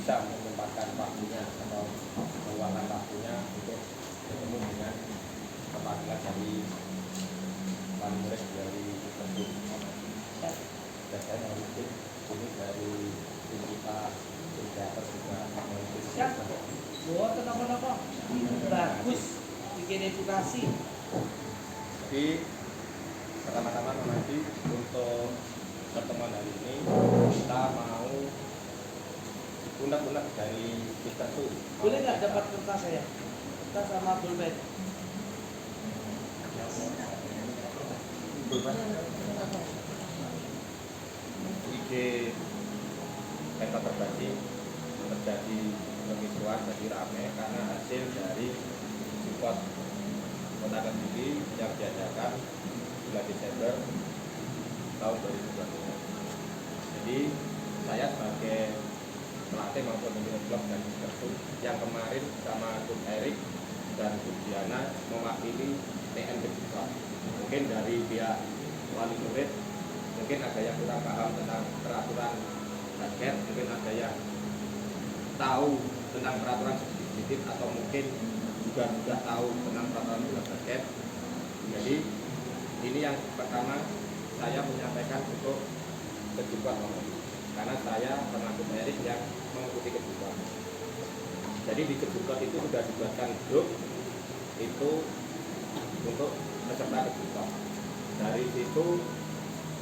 bisa menyempatkan waktunya atau meluangkan waktunya untuk ketemu dengan perwakilan dari wali murid dari tersebut. Dan saya mengikuti ini dari tim kita tim teater juga mengikuti. Siap, buat apa-apa bagus bikin edukasi. Jadi pertama-tama nanti untuk pertemuan hari ini kita mau unek-unek dari kita tuh. Boleh nggak dapat kertas saya? Kertas sama pulpen. Ide peta terbagi terjadi kekisruhan jadi ramai karena hasil dari support kota Kediri yang diadakan bulan Desember tahun 2020. Jadi saya sebagai pelatih maupun pemimpin klub dan Persib yang kemarin sama Coach Erik dan Coach Diana mewakili TN Kediri. Mungkin dari pihak wali murid mungkin ada yang kurang paham tentang peraturan basket, mungkin ada yang tahu tentang peraturan sedikit atau mungkin juga sudah tahu tentang peraturan bola basket. Jadi ini yang pertama saya menyampaikan untuk kejuruan karena saya termasuk Erik yang mengikuti kejuruan. Jadi di kejuruan itu sudah dibuatkan grup itu untuk peserta kejuruan. Dari situ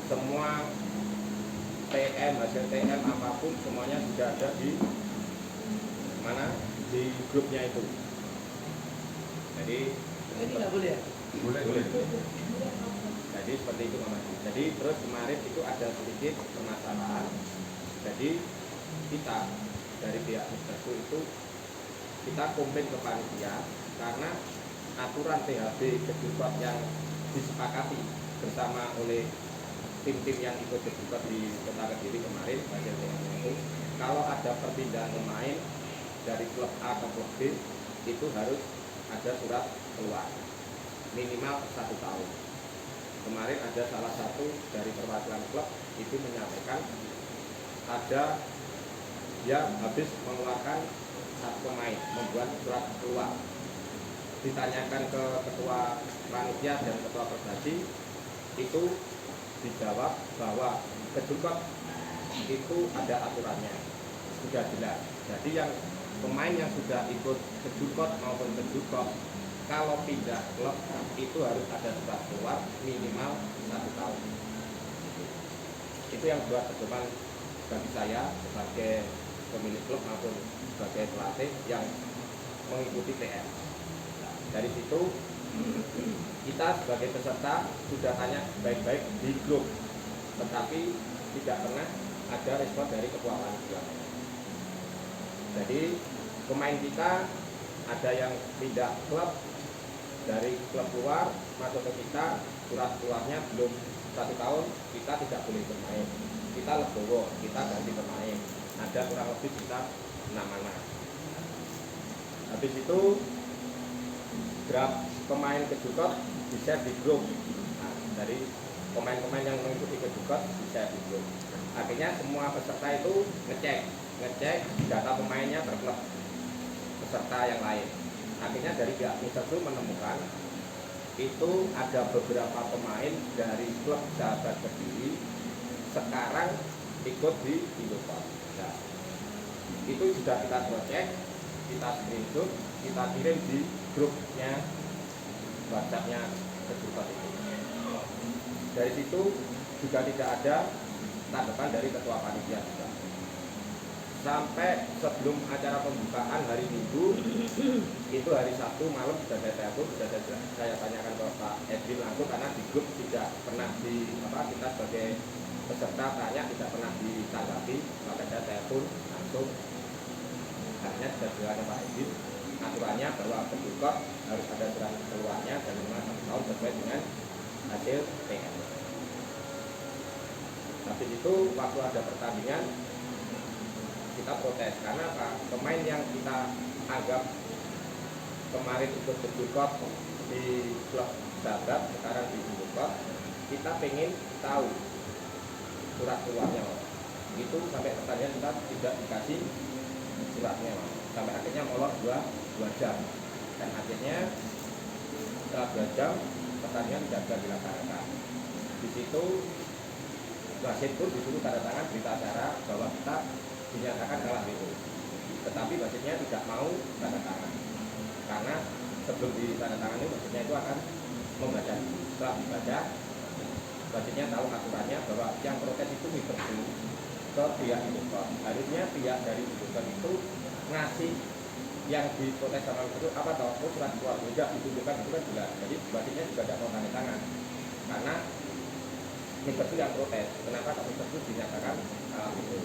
semua TM, hasil TM apapun semuanya sudah ada di mana di grupnya itu. Jadi Ini nggak boleh ya? boleh. Jadi seperti itu Mama. Jadi terus kemarin itu ada sedikit permasalahan. Jadi kita dari pihak Mistersu itu kita komplain ke panitia karena aturan THB kejuruan yang disepakati bersama oleh tim-tim yang ikut kejuruan di Kota Kediri kemarin hasil THB itu kalau ada perpindahan pemain dari klub A ke klub B itu harus ada surat keluar minimal 1 tahun. Kemarin ada salah satu dari perwakilan klub itu menyampaikan ada dia habis mengeluarkan satu pemain membuat surat keluar, ditanyakan ke ketua panitia dan ketua perbasi itu dijawab bahwa kejuruan itu ada aturannya sudah jelas. Jadi yang pemain yang sudah ikut kejuruan maupun kejuruan kalau pindah klub itu harus ada surat keluar minimal 1 tahun. Itu yang buat pedoman bagi saya sebagai pemilik klub maupun sebagai pelatih yang mengikuti TM. Dari situ kita sebagai peserta sudah tanya baik-baik di grup, tetapi tidak pernah ada respon dari ketua panitia. Jadi pemain kita ada yang pindah klub dari klub luar masuk ke kita, surat keluarnya belum 1 tahun, kita tidak boleh bermain. Kita legowo, kita ganti pemain. Ada kurang lebih kita 6 anak. Habis itu draft pemain kejuruan bisa di grup. Nah, dari pemain-pemain yang mengikuti kejuruan bisa di grup. Akhirnya semua peserta itu ngecek data pemainnya per klub peserta yang lain. Akhirnya dari pihak Mistersu menemukan itu ada beberapa pemain dari klub Sahabat Kediri sekarang ikut di Indoport. Nah, itu sudah kita cek, kita screenshot, kita kirim di grupnya WhatsApp-nya kejuruan itu. Dari situ juga tidak ada tanggapan dari ketua panitia juga. Sampai sebelum acara pembukaan hari Minggu itu hari Sabtu malam sudah saya telepon, sudah saya tanyakan ke Pak Edwin langsung karena di grup tidak pernah kita sebagai peserta tanya tidak pernah ditanggapi, maka saya telepon langsung. Akhirnya sudah dijelaskan Pak Edwin aturannya bahwa kejuruan harus ada surat keluarnya dan minimal 1 tahun sesuai dengan hasil TM. Habis itu waktu ada pertandingan kita protes karena apa? Pemain yang kita anggap kemarin ikut kejuruan di klub Sahabat sekarang di Indoport, kita pengen tahu surat keluarnya. Itu sampai pertanyaan kita tidak dikasih suratnya sampai akhirnya molor 2 jam dan akhirnya setelah 2 jam pertandingan tidak bisa dilaksanakan. Di situ wasit pun disuruh tanda tangan berita acara bahwa kita dinyatakan kalah itu. Tetapi wasitnya tidak mau tanda tangan karena sebelum ditandatangani wasitnya itu akan membaca. Setelah dibaca, wasitnya tahu aturannya bahwa yang protes itu Liverpool ke pihak Liverpool. Harusnya pihak dari Liverpool itu ngasih yang diprotes sama Liverpool apa tahu surat keluar tidak ditunjukkan itu kan jelas. Jadi wasitnya juga tidak mau tanda tangan karena Liverpool yang protes. Kenapa kok Liverpool dinyatakan itu?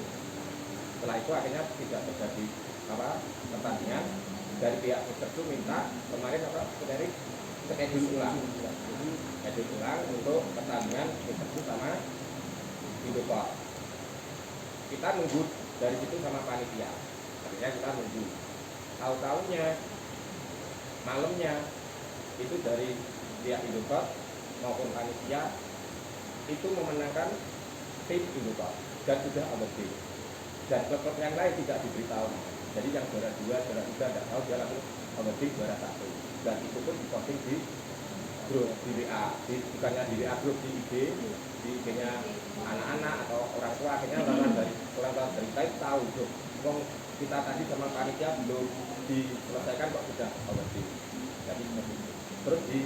Setelah itu akhirnya tidak terjadi pertandingan. Dari pihak Liverpool minta kemarin dari schedule ulang untuk pertandingan Liverpool sama Liverpool. Kita nunggu dari situ sama panitia. Akhirnya kita nunggu. Tahu-taunya malamnya itu dari pihak Liverpool maupun panitia itu memenangkan tim Liverpool dan sudah overtime. Dan klub yang lain tidak diberitahu. Jadi yang juara 2, juara 3 tidak tahu dia langsung overtime juara 1. Dan itu pun diposting di grup di WA, bukannya di WA grup di IG, di IG-nya anak-anak atau orang tua. Akhirnya orang tua dari kita tahu tuh, kita tadi sama panitia belum diselesaikan kok sudah overtime. Jadi terus di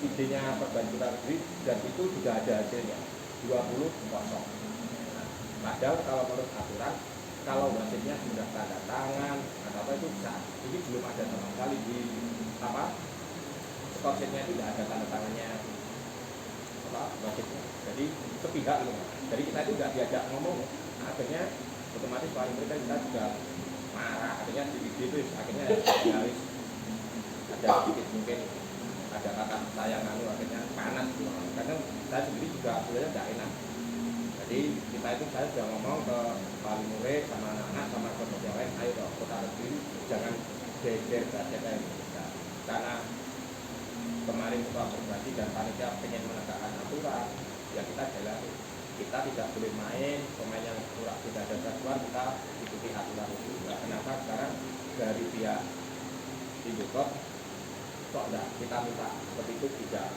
IG-nya Perbankan Negeri dan itu sudah ada hasilnya 20-0. Padahal kalau menurut aturan kalau wasitnya sudah tanda tangan atau apa itu sah. Ini belum ada sama sekali di skor sheet-nya itu tidak ada tanda tangannya wasitnya. Jadi sepihak loh. Jadi kita itu tidak diajak ngomong. Akhirnya otomatis paling mereka kita juga marah. Akhirnya di video itu akhirnya harus ada sedikit mungkin ada kata sayang akhirnya panas gitu. Karena saya sendiri juga sebenarnya tidak enak. Jadi saya sudah ngomong ke Pak Murid sama anak-anak sama kelompok yang lain, ayo dong kota negeri jangan geger saja kayak Indonesia. Karena kemarin ketua berbagi dan panitia pengen menegakkan aturan, ya kita jalani. Kita tidak boleh main pemain yang kurang tidak ada jadwal, kita ikuti aturan itu. Nah, kenapa sekarang dari pihak Indokop kok enggak kita minta seperti itu tidak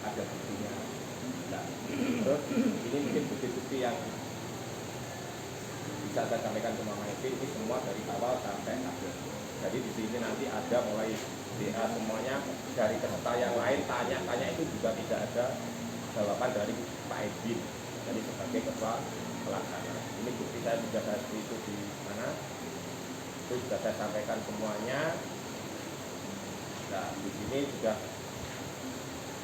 ada buktinya. Nah, terus ini mungkin bukti-bukti yang bisa saya sampaikan ke Mama Evi ini semua dari awal sampai akhir. Jadi di sini nanti ada mulai DA semuanya dari peserta yang lain tanya-tanya itu juga tidak ada jawaban dari Pak Edwin. Jadi sebagai ketua pelaksana. Ini bukti saya sudah saya itu di mana? Itu sudah saya sampaikan semuanya. Nah, di sini sudah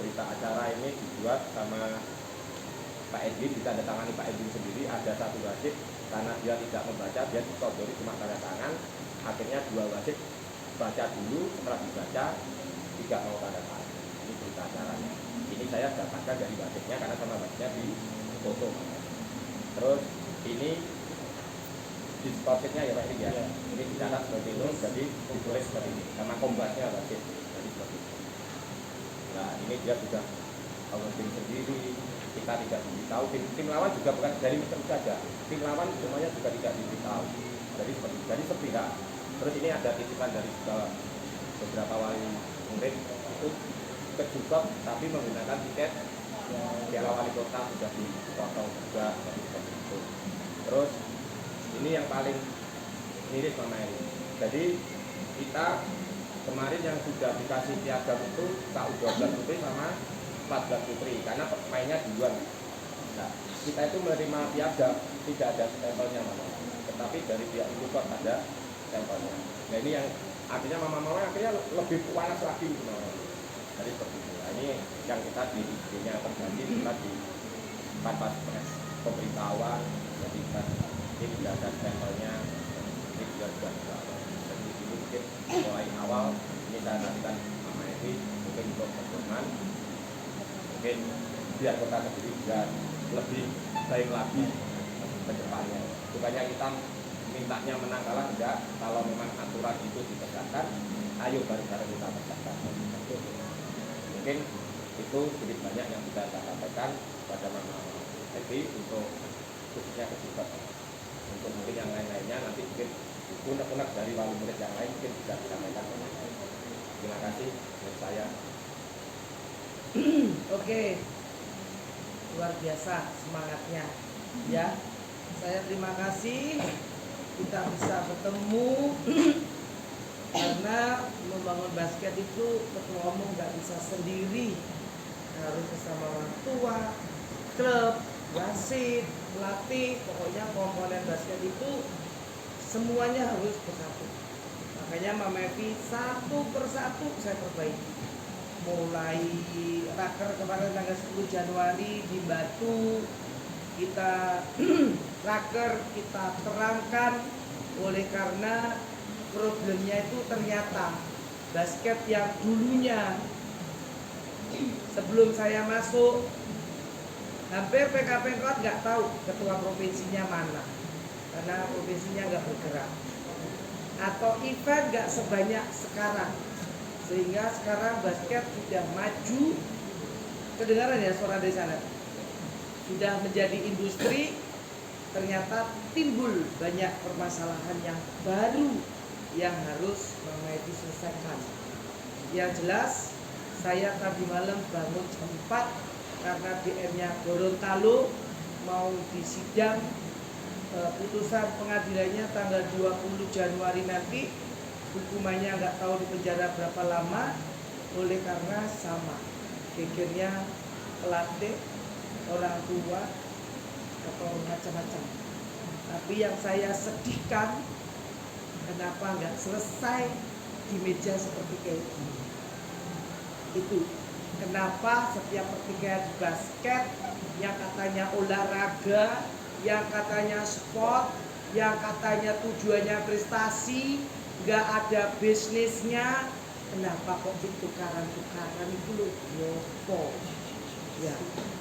berita acara ini dibuat sama Pak Edwin, ditandatangani Pak Edwin sendiri. Ada satu wasit karena dia tidak membaca, dia disodori cuma tanda tangan. Akhirnya 2 wasit baca dulu, setelah dibaca tidak mau tanda tangan. Ini berita acaranya. Ini saya dapatkan dari wasitnya karena sama wasitnya di foto. Terus ini di sportnya ya Pak ini ya. Ini dicatat seperti itu, jadi ditulis seperti ini sama kombasnya wasit. Jadi seperti itu. Nah ini dia sudah tim sendiri, kita tidak diberitahu. Tim lawan juga bukan dari Mister saja. Tim lawan semuanya juga tidak diberitahu. Jadi seperti itu. Jadi sepihak. Terus ini ada titipan dari beberapa wali murid itu ke Jukop tapi menggunakan tiket Piala Wali Kota sudah dipotong juga seperti itu. Terus ini yang paling miris sama ini. Jadi kita kemarin yang sudah dikasih piagam itu KU12 putri sama 14 putri karena mainnya duluan. Nah, kita itu menerima piagam tidak ada stempelnya Mama. Tetapi dari pihak itu kok ada stempelnya. Nah ini yang artinya mama-mama akhirnya lebih panas lagi gitu. Jadi seperti itu. Nah, ini yang kita di IG-nya terjadi kita di pas pemberitahuan jadi kita ini tidak ada stempelnya ini juga sudah jadi di sini mungkin mulai awal ini saya nantikan Mama Evi mungkin untuk pertemuan mungkin biar kota sendiri bisa lebih baik lagi ke depannya. Bukannya kita mintanya menang kalah enggak, kalau memang aturan itu ditegakkan ayo bareng-bareng kita tegakkan. Mungkin itu sedikit banyak yang bisa saya sampaikan pada Mama Evi untuk khususnya kejutan. Untuk mungkin yang lain-lainnya nanti mungkin unek-unek dari wali murid yang lain mungkin bisa disampaikan. Terima kasih dari saya. Oke, luar biasa semangatnya ya. Saya terima kasih kita bisa bertemu karena membangun basket itu ketua umum nggak bisa sendiri, harus bersama orang tua, klub, wasit, pelatih, pokoknya komponen basket itu semuanya harus bersatu. Makanya Mama Evi satu persatu saya perbaiki. Mulai raker kemarin tanggal 10 Januari di Batu, kita raker kita terangkan oleh karena problemnya itu ternyata basket yang dulunya sebelum saya masuk hampir PKP Kuat nggak tahu ketua provinsinya mana karena provinsinya nggak bergerak, atau event nggak sebanyak sekarang, sehingga sekarang basket sudah maju. Kedengaran ya suara dari sana, sudah menjadi industri. Ternyata timbul banyak permasalahan yang baru yang harus Mama Evi selesaikan. Yang jelas saya tadi malam bangun jam 4 karena DM-nya Gorontalo mau disidang, putusan pengadilannya tanggal 20 Januari nanti, hukumannya nggak tahu di penjara berapa lama, oleh karena sama gegernya pelatih, orang tua atau macam-macam. Tapi yang saya sedihkan, kenapa nggak selesai di meja seperti kayak gini. Itu kenapa setiap pertikaian di basket yang katanya olahraga, yang katanya sport, yang katanya tujuannya prestasi, nggak ada bisnisnya, kenapa kok tukaran-tukaran itu loh, yopo. Ya,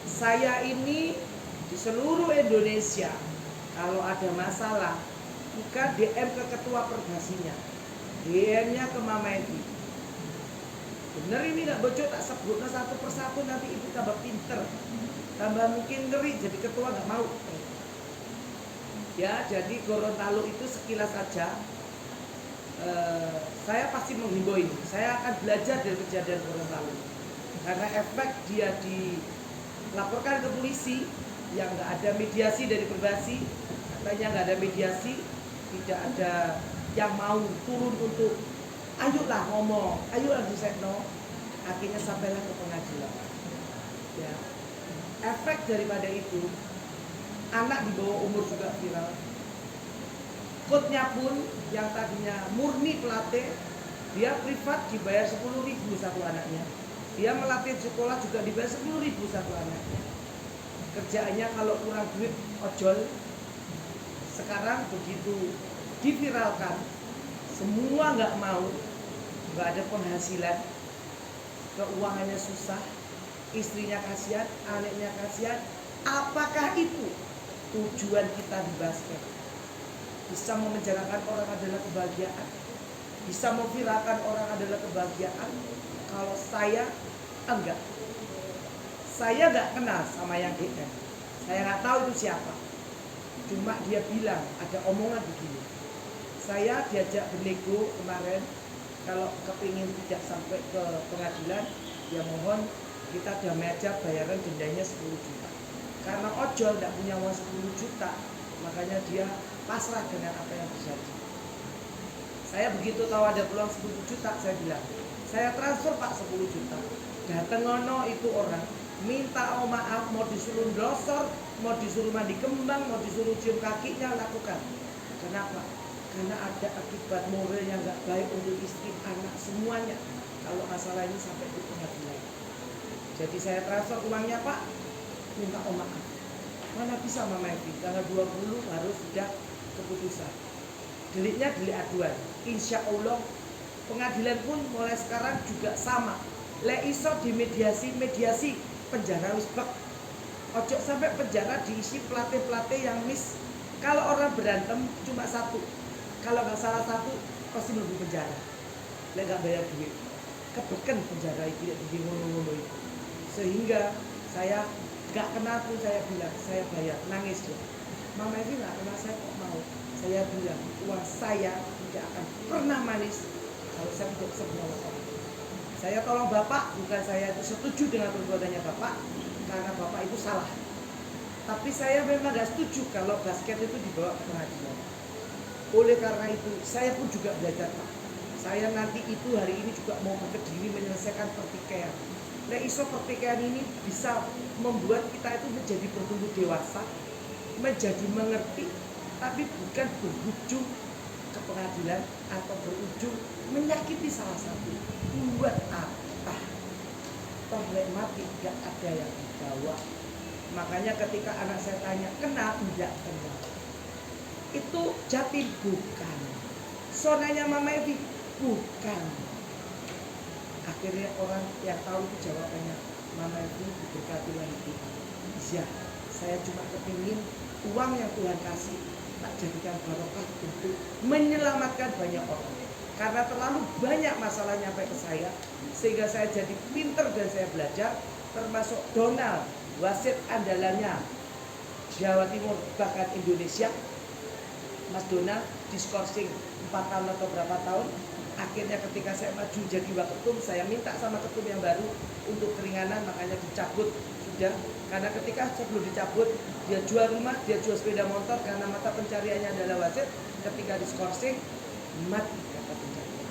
saya ini di seluruh Indonesia kalau ada masalah bukan DM ke ketua perbasinya, DM-nya ke Mama Evi. Bener ini nggak bocor, tak sebutnya satu persatu, nanti ibu tambah pinter, tambah mungkin ngeri jadi ketua nggak mau. Ya, jadi Gorontalo itu sekilas saja. Saya pasti menghimbau ini. Saya akan belajar dari kejadian Gorontalo karena efek dia dilaporkan ke polisi yang nggak ada mediasi dari perbasi, katanya nggak ada mediasi, tidak ada yang mau turun untuk ayolah ngomong, ayolah disekno, akhirnya sampailah ke pengadilan. Ya, efek daripada itu, anak di bawah umur juga viral. Coachnya pun yang tadinya murni pelatih, dia privat dibayar 10.000 satu anaknya. Dia melatih sekolah juga dibayar 10.000 satu anaknya. Kerjaannya kalau kurang duit ojol. Sekarang begitu diviralkan, semua nggak mau, nggak ada penghasilan, keuangannya susah, istrinya kasihan, anaknya kasihan. Apakah itu tujuan kita di basket? Bisa memenjarakan orang adalah kebahagiaan, bisa memviralkan orang adalah kebahagiaan. Kalau saya enggak. Saya nggak kenal sama yang GM, saya nggak tahu itu siapa. Cuma dia bilang ada omongan begini. Saya diajak bernego kemarin, kalau kepingin tidak sampai ke pengadilan, ya mohon kita damai aja, bayaran dendanya 10 juta. Karena ojol tidak punya uang 10 juta, makanya dia pasrah dengan apa yang terjadi. Saya begitu tahu ada peluang 10 juta, saya bilang, saya transfer Pak 10 juta. Dateng ngono itu orang minta maaf, mau disuruh ndosor, mau disuruh mandi kembang, mau disuruh cium kakinya, lakukan. Kenapa? Karena ada akibat moral yang nggak baik untuk istri, anak, semuanya. Kalau masalah ini sampai di pengadilan. Jadi saya transfer uangnya Pak, minta maaf. Mana bisa Mama Evi, tanggal 20 harus sudah keputusan. Deliknya delik aduan. Insya Allah pengadilan pun mulai sekarang juga sama. Le iso di mediasi penjara wis bek. Ojo sampai penjara diisi pelatih-pelatih yang miss. Kalau orang berantem cuma satu, kalau nggak salah satu pasti mlebu penjara. Le nggak bayar duit, kebeken penjara itu di ngono-ngono itu. Sehingga saya nggak kenal pun saya bilang saya bayar, nangis dia. Mama Evi nggak kenal saya kok mau. Saya bilang uang saya tidak akan pernah manis kalau saya tidak bisa menolong orang. Saya tolong Bapak, bukan saya itu setuju dengan perbuatannya Bapak, karena Bapak itu salah. Tapi saya memang gak setuju kalau basket itu dibawa ke pengadilan. Oleh karena itu, saya pun juga belajar Pak. Saya nanti itu hari ini juga mau ke Kediri menyelesaikan pertikaian. Nah iso pertikaian ini bisa membuat kita itu menjadi bertumbuh dewasa, menjadi mengerti, tapi bukan berujung ke pengadilan atau berujung menyakiti salah satu. Buat apa? Toh mati gak ada yang dibawa. Makanya ketika anak saya tanya, kenal? Enggak kenal. Itu Jatim? Bukan. Sonanya Mama Evi? Bukan. Akhirnya orang yang tahu itu jawabannya, Mama Evi diberkati lagi. Ya, saya cuma kepingin uang yang Tuhan kasih tak jadikan barokah untuk menyelamatkan banyak orang. Karena terlalu banyak masalah nyampe ke saya, sehingga saya jadi pinter dan saya belajar, termasuk Donald, wasit andalannya Jawa Timur bahkan Indonesia, Mas Donald diskorsing 4 tahun atau berapa tahun. Akhirnya ketika saya maju jadi waketum, saya minta sama ketum yang baru untuk keringanan, makanya dicabut sudah. Karena ketika sebelum dicabut, dia jual rumah, dia jual sepeda motor karena mata pencariannya adalah wasit. Ketika diskorsing, mati kata pencarian,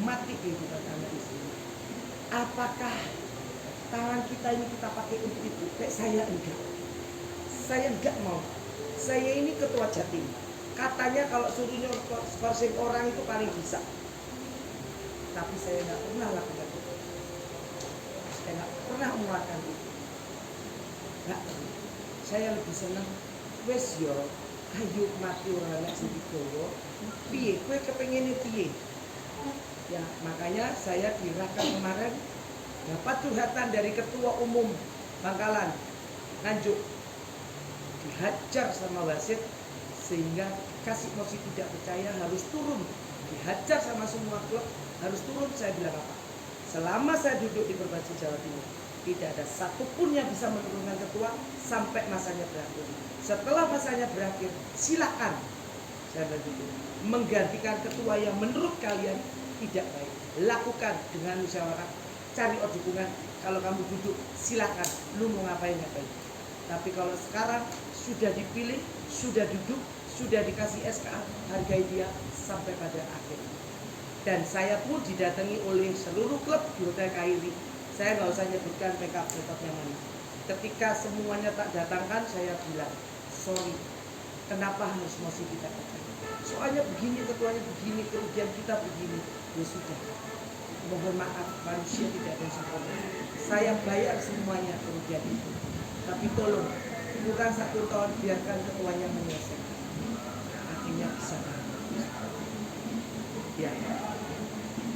mati kehidupan anak istri. Apakah tangan kita ini kita pakai untuk itu? Kayak saya enggak. Saya enggak mau. Saya ini ketua Jatim. Katanya kalau suruhnya skorsing orang itu paling bisa. Tapi saya enggak pernah lakukan itu. Saya enggak pernah mengeluarkan itu. Enggak. Saya lebih senang wes yo ayo mati orang nek sing digowo. Piye kowe kepengine piye? Ya, makanya saya dirahkan kemarin dapat curhatan dari ketua umum Bangkalan Nganjuk, dihajar sama wasit sehingga kasih mosi tidak percaya harus turun, dihajar sama semua klub harus turun. Saya bilang apa? Selama saya duduk di Perbasi Jawa Timur, tidak ada satupun yang bisa menurunkan ketua sampai masanya berakhir. Setelah masanya berakhir, silakan saya begitu menggantikan ketua yang menurut kalian tidak baik. Lakukan dengan musyawarah, cari dukungan. Kalau kamu duduk, silakan. Lu mau ngapain. Tapi kalau sekarang sudah dipilih, sudah duduk, sudah dikasih SK, hargai dia sampai pada akhir. Dan saya pun didatangi oleh seluruh klub di Hotel Kairi. Saya nggak usah nyebutkan backup yang mana. Ketika semuanya tak datangkan, saya bilang, sorry, kenapa harus mosi kita percaya? Soalnya begini, ketuanya begini, kerugian kita begini. Ya sudah, mohon maaf, manusia tidak ada yang sempurna. Saya bayar semuanya kerugian itu. Tapi tolong, bukan 1 tahun, biarkan ketuanya menyelesaikan. Akhirnya bisa. Ya,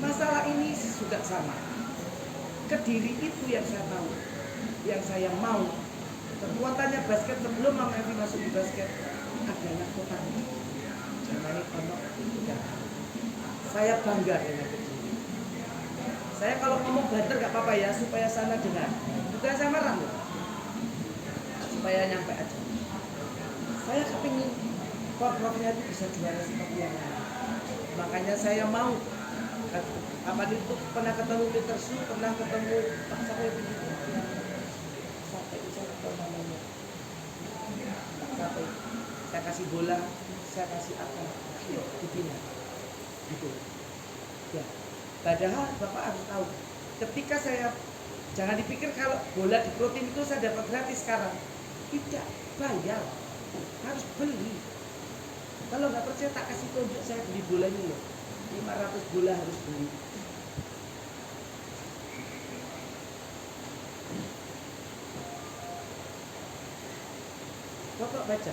masalah ini juga sama. Kediri itu yang saya tahu, yang saya mau. Kekuatannya basket sebelum Mama Evi masuk di basket adalah kota ini. Namanya Pondok Indah. Saya bangga dengan Kediri. Saya kalau ngomong banter gak apa-apa ya, supaya sana dengar. Bukan saya marah loh, supaya nyampe aja. Saya kepingin Provnya itu bisa juara seperti yang lain. Makanya saya mau. Apa itu pernah ketemu Peter Su, pernah ketemu Pak Sampai begitu. Sampai itu saya tahu namanya. Sampai saya kasih bola, saya kasih apa? Ayo dibina. Gitu. Ya. Padahal Bapak harus tahu. Ketika saya, jangan dipikir kalau bola di Protein itu saya dapat gratis sekarang. Tidak, bayar. Harus beli. Kalau nggak percaya tak kasih tunjuk, saya beli bola ini loh. 500 bola harus beli. Bapak baca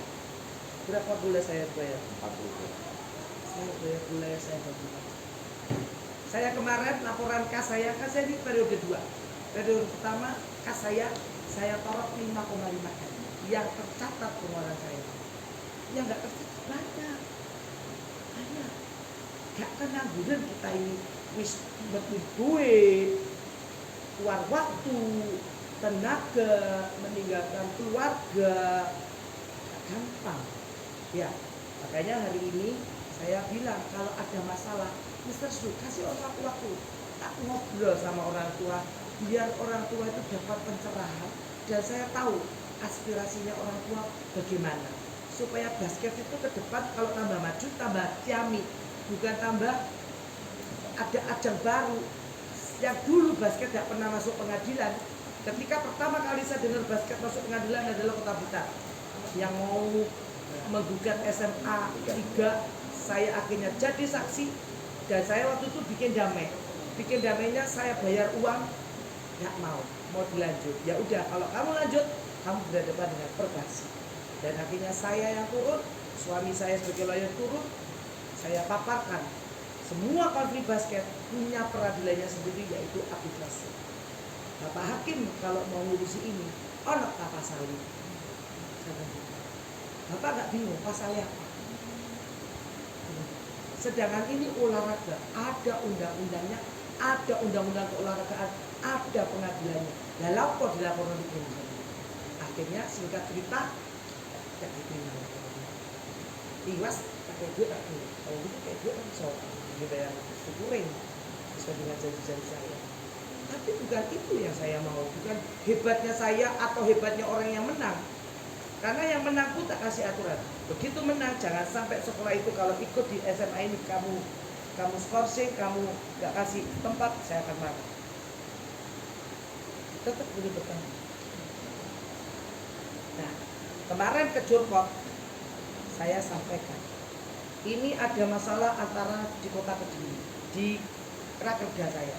berapa bola saya bayar? 40. Saya bayar bola yang saya bagi. Saya kemarin laporan kas saya, kan saya ini periode 2. Periode pertama kas saya taruh 5,5 M. Yang tercatat pengeluaran saya. Yang nggak tercatat banyak. Gak kena bulan kita ini wis betul duit, keluar waktu, tenaga, meninggalkan keluarga, gampang. Ya, makanya hari ini saya bilang kalau ada masalah, Mister Su, kasih orang tua waktu, tak ngobrol sama orang tua, biar orang tua itu dapat pencerahan dan saya tahu aspirasinya orang tua bagaimana supaya basket itu ke depan kalau tambah maju tambah ciamik, bukan tambah ada ajang baru. Yang dulu basket tidak pernah masuk pengadilan. Ketika pertama kali saya dengar basket masuk pengadilan adalah Kota Blitar yang mau menggugat SMA 3, saya akhirnya jadi saksi dan saya waktu itu bikin damai. Bikin damainya saya bayar uang, nggak mau dilanjut. Ya udah, kalau kamu lanjut, kamu berhadapan dengan Perbasi. Dan akhirnya saya yang turun, suami saya sebagai lawyer turun, saya paparkan semua konflik basket punya peradilannya sendiri yaitu arbitrase. Bapak Hakim kalau mau ngurusi ini, ono tak pasalnya? Bapak nggak bingung pasalnya apa? Sedangkan ini olahraga, ada undang-undangnya, ada undang-undang keolahragaan, ada pengadilannya. Ya lapor dilaporkan di sini. Akhirnya singkat cerita, ya diterima. Iwas pakai duit tak duit. Kalau gitu kayak duit kan so dibayar syukurin sesuai dengan janji-janji saya. Tapi bukan itu yang saya mau, bukan hebatnya saya atau hebatnya orang yang menang. Karena yang menang pun tak kasih aturan. Begitu menang, jangan sampai sekolah itu kalau ikut di SMA ini kamu skorsing, kamu nggak kasih tempat, saya akan marah. Tetap boleh bertahan. Nah, kemarin ke Jurkot, saya sampaikan, ini ada masalah antara di Kota Kediri, di rakerda saya,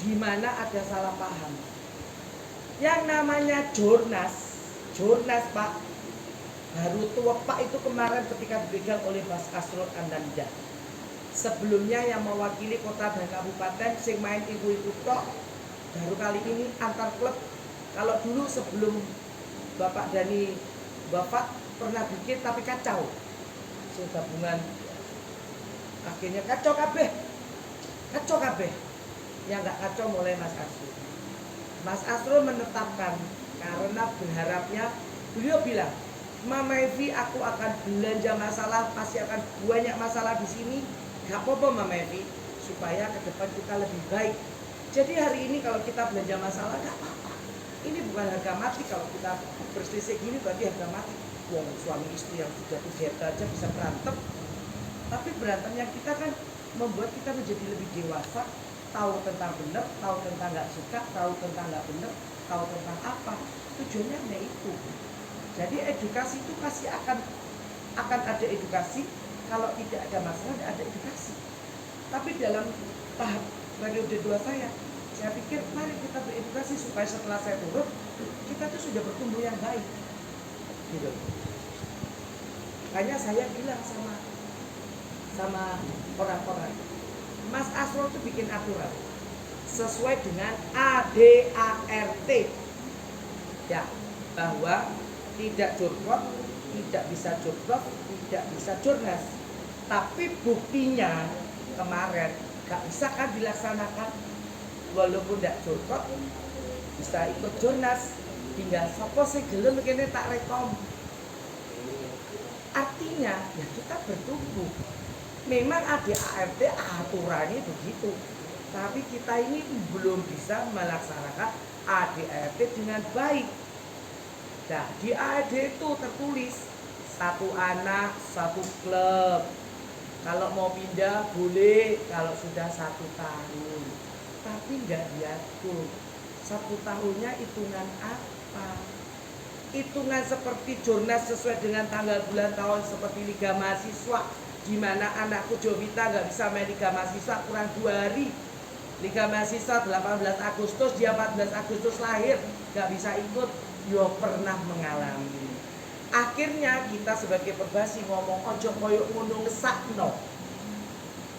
di mana ada salah paham. Yang namanya Jurnas Pak, baru tua Pak itu kemarin ketika dipegang oleh Mas Asrul Ananda. Sebelumnya yang mewakili kota dan kabupaten, sing main ibu-ibu tok, baru kali ini antar klub. Kalau dulu sebelum Bapak Dani Bapak pernah bikin tapi kacau. Gabungan akhirnya kacau kabeh. Yang nggak kacau mulai Mas Asrul. Mas Asrul menetapkan karena berharapnya beliau bilang, Mama Evi, aku akan belanja masalah, pasti akan banyak masalah di sini. Gak apa-apa Mama Evi, supaya ke depan kita lebih baik. Jadi hari ini kalau kita belanja masalah gak apa-apa. Ini bukan harga mati, kalau kita berselisih gini berarti harga mati. Wong suami istri yang sudah 3 aja bisa berantem. Tapi berantemnya kita kan membuat kita menjadi lebih dewasa, tahu tentang benar, tahu tentang nggak suka, tahu tentang nggak benar, tahu tentang apa. Tujuannya hanya itu. Jadi edukasi itu pasti akan ada edukasi. Kalau tidak ada masalah, tidak ada edukasi. Tapi dalam tahap periode 2 saya pikir mari kita beredukasi supaya setelah saya turun, kita tuh sudah bertumbuh yang baik. Gitu. Makanya saya bilang sama orang-orang, Mas Asrul tuh bikin aturan sesuai dengan ADART, ya, bahwa tidak jurkot, tidak bisa jurkot, tidak bisa jurnas. Tapi buktinya kemarin gak bisa kan dilaksanakan, walaupun tidak jurkot bisa ikut jurnas. Tinggal sopo sing gelem kene tak rekom. Artinya ya kita bertumbuh. Memang ADART aturannya begitu, tapi kita ini belum bisa melaksanakan ADART dengan baik. Nah, di AD itu tertulis 1 anak 1 klub. Kalau mau pindah boleh kalau sudah 1 tahun. Tapi nggak diatur 1 tahunnya hitungan apa? Hitungan seperti jurnas sesuai dengan tanggal bulan tahun seperti Liga Mahasiswa, di mana anakku Jovita nggak bisa main Liga Mahasiswa kurang 2 hari. Liga Mahasiswa 18 Agustus, dia 14 Agustus lahir, nggak bisa ikut. Yo pernah mengalami. Akhirnya kita sebagai Perbasi ngomong ojo koyo ngono ngesakno.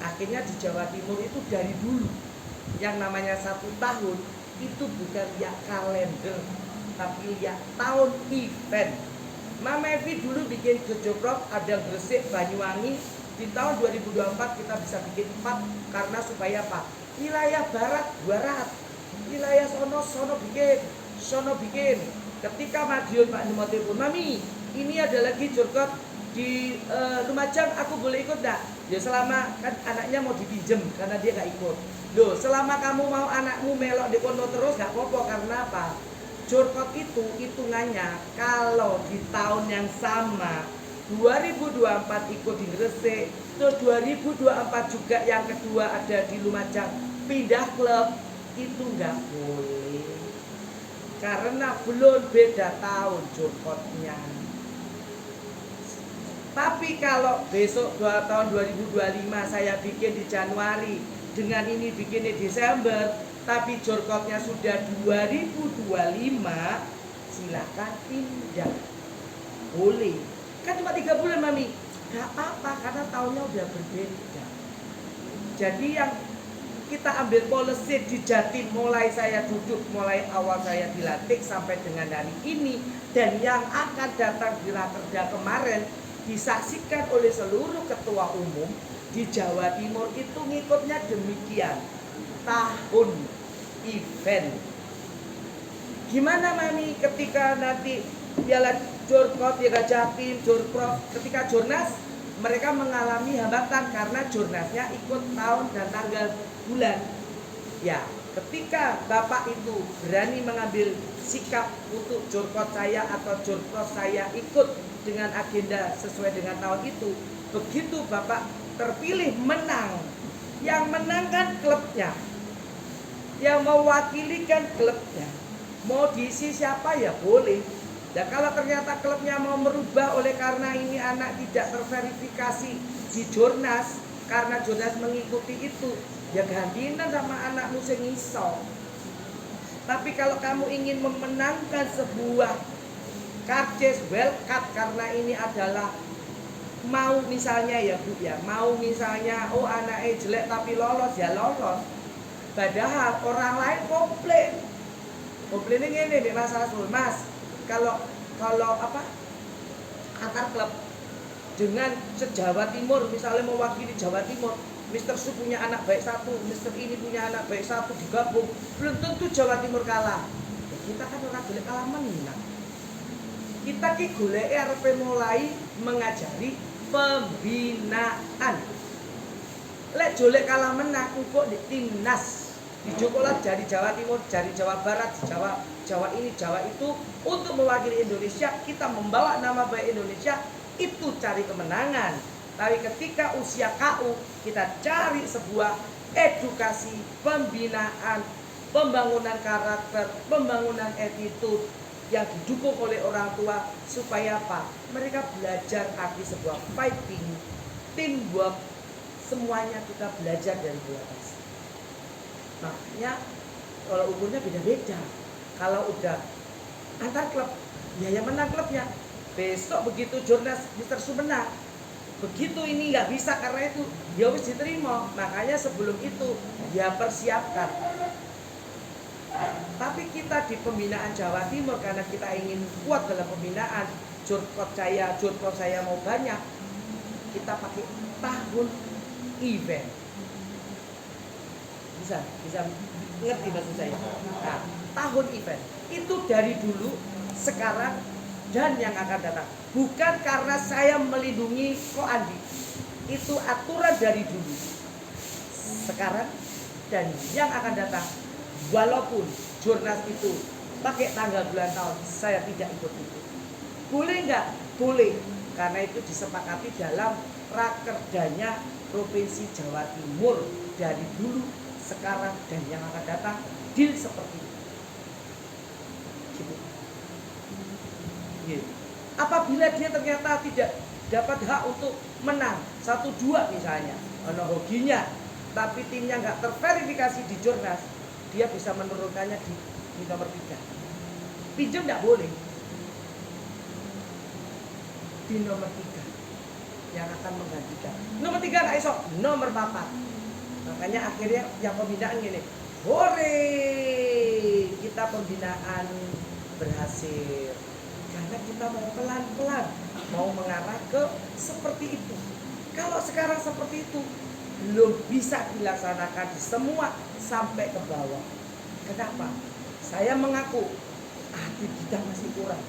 Akhirnya di Jawa Timur itu dari dulu yang namanya 1 tahun itu bukan ya kalender, tapi ya tahun event. Mama Evi dulu bikin Gejobrok, ada Gresik, Banyuwangi. Di tahun 2024 kita bisa bikin 4 karena supaya apa? Wilayah barat, barat. Wilayah sono bikin. Ketika Madiun Pak Nimotir pun, Mami, ini ada lagi jurkot di Lumajang, aku boleh ikut enggak? Ya selama kan anaknya mau dipinjem karena dia nggak ikut. Loh, selama kamu mau anakmu melok di kono terus nggak apa-apa, karena apa? Jurkot itu hitungannya kalau di tahun yang sama 2024 ikut di Gresik, terus 2024 juga yang kedua ada di Lumajang, pindah klub, itu nggak boleh karena belum beda tahun jurkotnya. Tapi kalau besok tahun 2025 saya bikin di Januari, dengan ini bikin di Desember, tapi jurkotnya sudah 2025, silakan pindah, boleh. Kan cuma 3 bulan mami, gak apa-apa karena tahunnya udah berbeda. Jadi yang kita ambil policy di Jatim, mulai saya duduk, mulai awal saya dilantik sampai dengan hari ini, dan yang akan datang di Rakerda kemarin disaksikan oleh seluruh ketua umum di Jawa Timur itu ngikutnya demikian. Tahun event. Gimana mami ketika nanti piala Jurkot, piala Jatim, Jurprof, ketika Jurnas mereka mengalami hambatan karena Jurnasnya ikut tahun dan tanggal bulan. Ya, ketika Bapak itu berani mengambil sikap untuk Jurkot saya atau Jurprof saya ikut dengan agenda sesuai dengan tahun itu, begitu Bapak terpilih menang, yang menang kan klubnya, yang mewakili kan klubnya, mau diisi siapa ya boleh. Dan kalau ternyata klubnya mau merubah oleh karena ini anak tidak terverifikasi di Jurnas, karena Jurnas mengikuti itu, ya gantiin sama anakmu sing iso. Tapi kalau kamu ingin memenangkan sebuah karcis wildcard, karena ini adalah mau misalnya ya Bu ya, mau misalnya oh anaknya jelek tapi lolos ya lolos. Padahal orang lain komplainnya ini Mas Rasul, Mas kalau apa antar klub dengan se-Jawa Timur misalnya mewakili Jawa Timur, Mr. Su punya anak baik satu, Mr. ini punya anak baik satu, digabung belum tentu Jawa Timur kalah. Ya, kita kan orang golek kalah menang. Kita ki golek arep mulai mengajari pembinaan. Lek jolek kalah menang kok di timnas. Di Jokolat dari Jawa Timur, dari Jawa Barat, Jawa ini, Jawa itu, untuk mewakili Indonesia, kita membawa nama baik Indonesia, itu cari kemenangan. Tapi ketika usia KU, kita cari sebuah edukasi, pembinaan, pembangunan karakter, pembangunan attitude yang didukung oleh orang tua, supaya apa? Mereka belajar arti sebuah fighting, teamwork, semuanya kita belajar dari bola basket. Makanya kalau umurnya beda-beda. Kalau udah antar klub, ya yang menang klubnya. Besok begitu Jurnas Mr. Su menang, begitu ini nggak bisa karena itu, dia harus diterima. Makanya sebelum itu dia persiapkan. Tapi kita di pembinaan Jawa Timur, karena kita ingin kuat dalam pembinaan, Jurkot saya mau banyak, kita pakai tahun event. Bisa ngerti maksud saya? Nah, tahun event itu dari dulu, sekarang, dan yang akan datang. Bukan karena saya melindungi Ko Andi, itu aturan dari dulu, sekarang, dan yang akan datang. Walaupun Jurnas itu pakai tanggal bulan tahun, saya tidak ikut itu. Boleh nggak? Boleh, karena itu disepakati dalam rakerdanya Provinsi Jawa Timur dari dulu, sekarang, dan yang akan datang, deal seperti itu. Gitu. Gitu. Apabila dia ternyata tidak dapat hak untuk menang 1-2 misalnya, ono hokinya, tapi timnya nggak terverifikasi di Jurnas, dia bisa menurunkannya di nomor 3. Pinjam nggak boleh. Di nomor 3 yang akan menggantikan. Nomor 3 nggak iso, nomor 4. Makanya akhirnya yang pembinaan gini, hore, kita pembinaan berhasil. Karena kita mau pelan-pelan, mau mengarah ke seperti itu. Kalau sekarang seperti itu, belum bisa dilaksanakan di semua sampai ke bawah. Kenapa? Saya mengaku atlet kita masih kurang.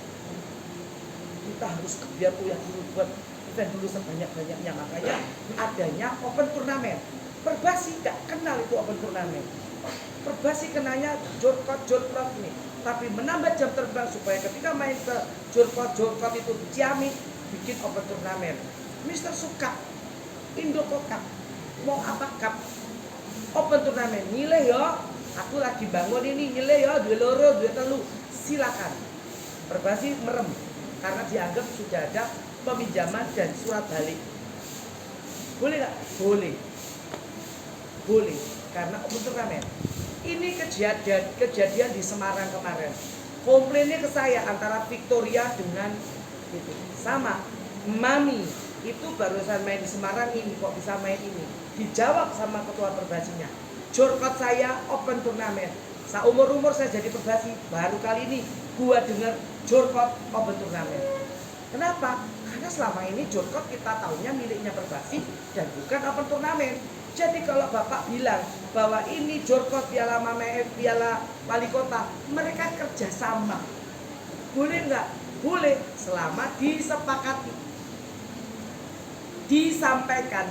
kita harus biar uya dulu buat event dulu sebanyak-banyaknya, makanya adanya open turnamen. Perbasi nggak kenal itu open turnamen. Perbasi kenanya jorkot nih, tapi menambah jam terbang supaya ketika main ke jorkot itu Ciamik bikin open turnamen. Mister suka Indo Cup, mau apa cup? Open turnamen, nilai ya. Aku lagi bangun ini, nilai ya, 2 loro, 2 telu, silakan. Perbasi merem karena dianggap sudah ada peminjaman dan surat balik. Boleh nggak? Boleh, karena open turnamen. Ini kejadian di Semarang kemarin. Komplainnya ke saya antara Victoria dengan itu sama. Mami itu barusan main di Semarang ini, kok bisa main ini? Dijawab sama ketua perbasinya. Jorkot saya open turnamen. Seumur-umur saya jadi perbasi, baru kali ini gua dengar jorkot open turnamen. Kenapa? Karena selama ini jorkot kita tahunya miliknya perbasi dan bukan open turnamen. Jadi kalau Bapak bilang bahwa ini jorkot piala piala wali kota, mereka kerjasama. Boleh nggak? Boleh, selama disepakati, disampaikan.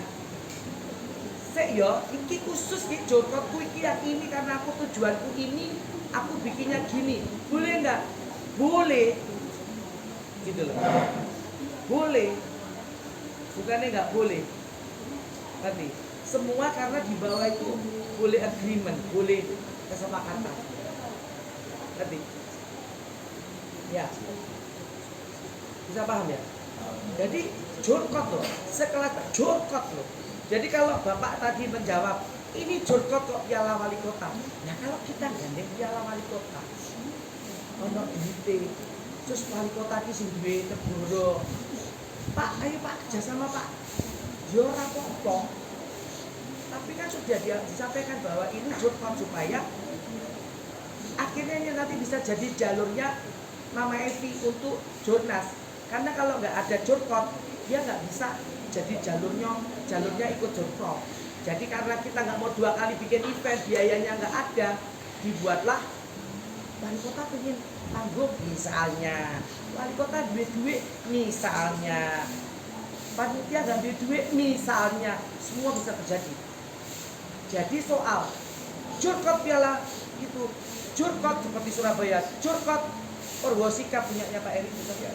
Yo, iki khusus iki jorkotku iki yang ini karena aku tujuanku ini, aku bikinnya gini. Boleh nggak? Boleh. Gitu loh. Boleh. Bukannya nggak boleh. Nanti semua karena di bawah itu boleh agreement, boleh kesepakatan. Nanti. Ya. Bisa paham ya? Jadi jorkot loh, sekelas jorkot loh. Jadi kalau Bapak tadi menjawab, ini jorkot kok piala wali kota. Nah kalau kita gandeng piala wali kota, ono duite, terus wali kota ini sing duwe negara. Pak, ayo Pak, kerjasama Pak. Yo ora apa-apa. Tapi kan sudah disampaikan bahwa ini jorkot supaya akhirnya nanti bisa jadi jalurnya Mama Evi untuk Jurnas. Karena kalau nggak ada jorkot, dia nggak bisa jadi jalurnya ikut jorkot. Jadi karena kita nggak mau 2 kali bikin event, biayanya nggak ada, dibuatlah wali kota pengen tanggung misalnya, wali kota duit misalnya, panitia nggak duit misalnya, semua bisa terjadi. Jadi soal jorkot piala itu, jorkot seperti Surabaya, jorkot Purwosika punyanya Pak Eri, bisa ya.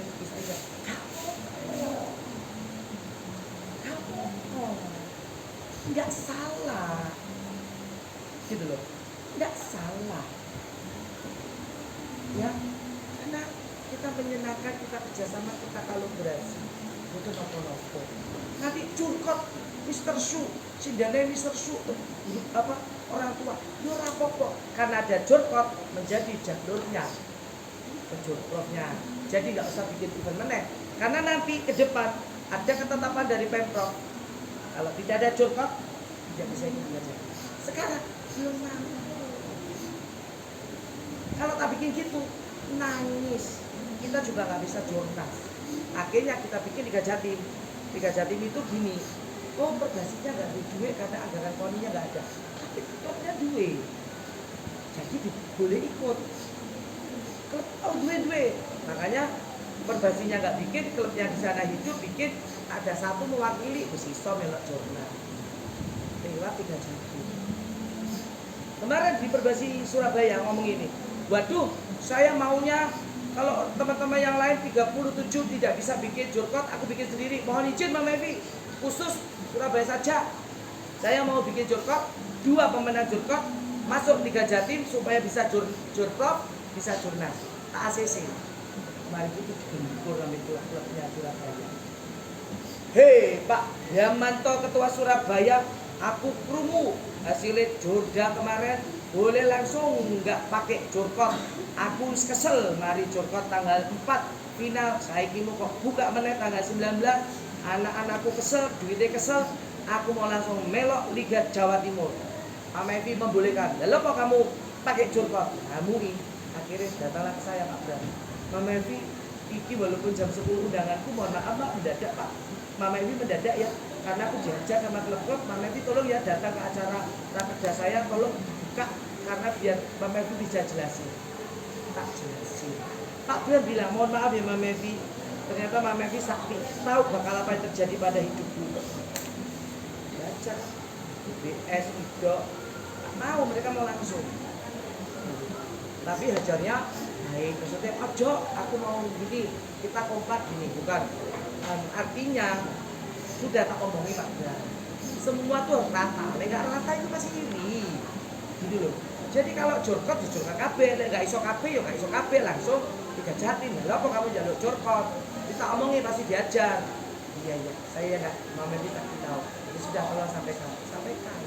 Nggak salah, gitu loh, nggak salah, ya, karena kita menyenangkan, kita kerjasama, kita kolaborasi, bukan nopo-nopo. Nanti curkot, Mr. Shu, sindane Mr. Shu, apa orang tua, yo rapopo, karena ada jorkot menjadi jalurnya, ke jorkotnya. Jadi nggak usah bikin event meneh, karena nanti ke depan ada ketetapan dari Pemprov. Kalau tidak ada jorkot, tidak bisa ikut. Sekarang belum mampu. Kalau tak bikin gitu, nangis. Kita juga nggak bisa Jurnas. Akhirnya kita bikin Liga Jatim. Liga Jatim itu gini, oh perbasinya nggak ada duit karena anggaran koninya nggak ada. Tapi klubnya duit. Jadi boleh ikut. Klub duit. Makanya perbasinya nggak bikin, klubnya di sana hidup bikin. Ada satu mewakili Busiso melok Jurnas lewat Liga Jatim. Kemarin di Perbasi Surabaya ngomong ini, waduh saya maunya kalau teman-teman yang lain 37 tidak bisa bikin jorkot, aku bikin sendiri. Mohon izin Mama Evi, khusus Surabaya saja saya mau bikin jorkot, 2 pemenang jorkot masuk Liga Jatim supaya bisa jorkot, bisa Jurnas ACC. Kemarin itu digempur sampai klubnya Surabaya. Hei Pak Yamanto Ketua Surabaya, aku krungu hasilnya Jorda kemarin boleh langsung nggak pakai jorkot. Aku kesel mari jorkot tanggal 4 final, saya kira kok buka menit tanggal 19, anak-anakku kesel, duitnya kesel, aku mau langsung melok Liga Jawa Timur. Pak Mevi membolehkan, lalu kok kamu pakai jorkot? Kamu ini akhirnya datanglah ke saya Pak Bram. Mama Evi, iki walaupun jam 10 undanganku, mohon maaf Pak, mendadak Pak. Mama Evi mendadak ya, karena aku diajak sama klub-klub. Mama Evi tolong ya datang ke acara rakerja saya, tolong buka karena biar Mama Evi bisa jelasin. Tak jelasin. Pak Bram bilang, mohon maaf ya Mama Evi, ternyata Mama Mevi sakti, tahu bakal apa yang terjadi pada hidupku. Belajar BS, IDO, mau mereka mau langsung. Tapi hajarnya baik, maksudnya ojo aku mau gini, kita kompak gini, bukan. Artinya sudah tak omongin Pak Bra, semua tuh harus rata, nggak rata itu pasti iri, gitu loh. Jadi kalau jorkot ya jorkot KB, nggak iso KB ya nggak iso KB, langsung digajatin. Lah apa kamu jaluk jorkot? Kita omongin pasti diajar. Iya, saya nggak mau minta tahu. Itu sudah tolong sampaikan,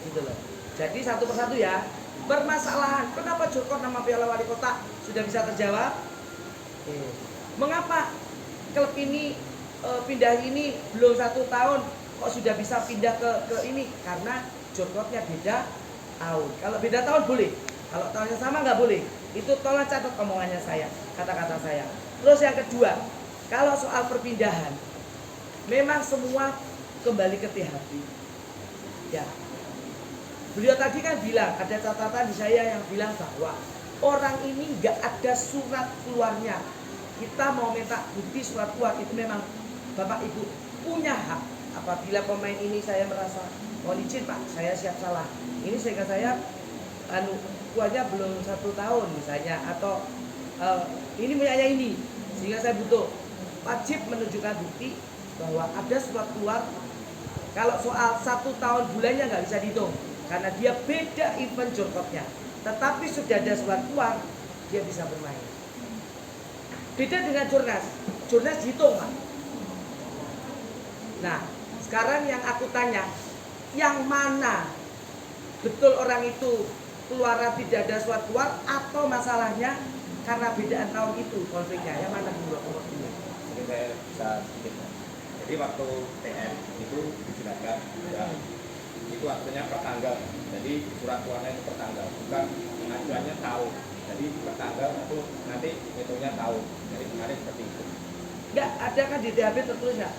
gitu loh. Jadi satu persatu ya. Permasalahan, kenapa jorkot nama piala wali kota sudah bisa terjawab? Mengapa klub ini pindah ini belum 1 tahun kok sudah bisa pindah ke ini? Karena jorkotnya beda tahun. Kalau beda tahun boleh, kalau tahunnya sama nggak boleh. Itu tolong catat omongannya saya, kata-kata saya. Terus yang kedua, kalau soal perpindahan, memang semua kembali ke THB. Ya, beliau tadi kan bilang, ada catatan di saya yang bilang bahwa orang ini nggak ada surat keluarnya. Kita mau minta bukti surat keluar itu memang Bapak Ibu punya hak. Apabila pemain ini saya merasa mohon izin Pak, saya siap salah. Ini sehingga saya kuatnya belum 1 tahun misalnya, atau ini punyanya ini, sehingga saya butuh wajib menunjukkan bukti bahwa ada surat keluar. Kalau soal 1 tahun bulannya nggak bisa dihitung karena dia beda event jorkotnya, tetapi sudah ada surat keluar dia bisa bermain. Beda dengan jurnas dihitung Pak. Nah sekarang yang aku tanya, yang mana betul orang itu keluar tidak ada surat keluar atau masalahnya karena bedaan tahun itu konfliknya, yang mana dulu? Jadi saya bisa sedikit. Jadi waktu TM itu dijelaskan ya, itu artinya per tanggal. Jadi surat keluarnya itu per tanggal, bukan pengajuannya tahun. Jadi per tanggal itu nanti hitungnya tahun. Jadi kemarin seperti itu. Enggak ada kan di THB tertulis nggak?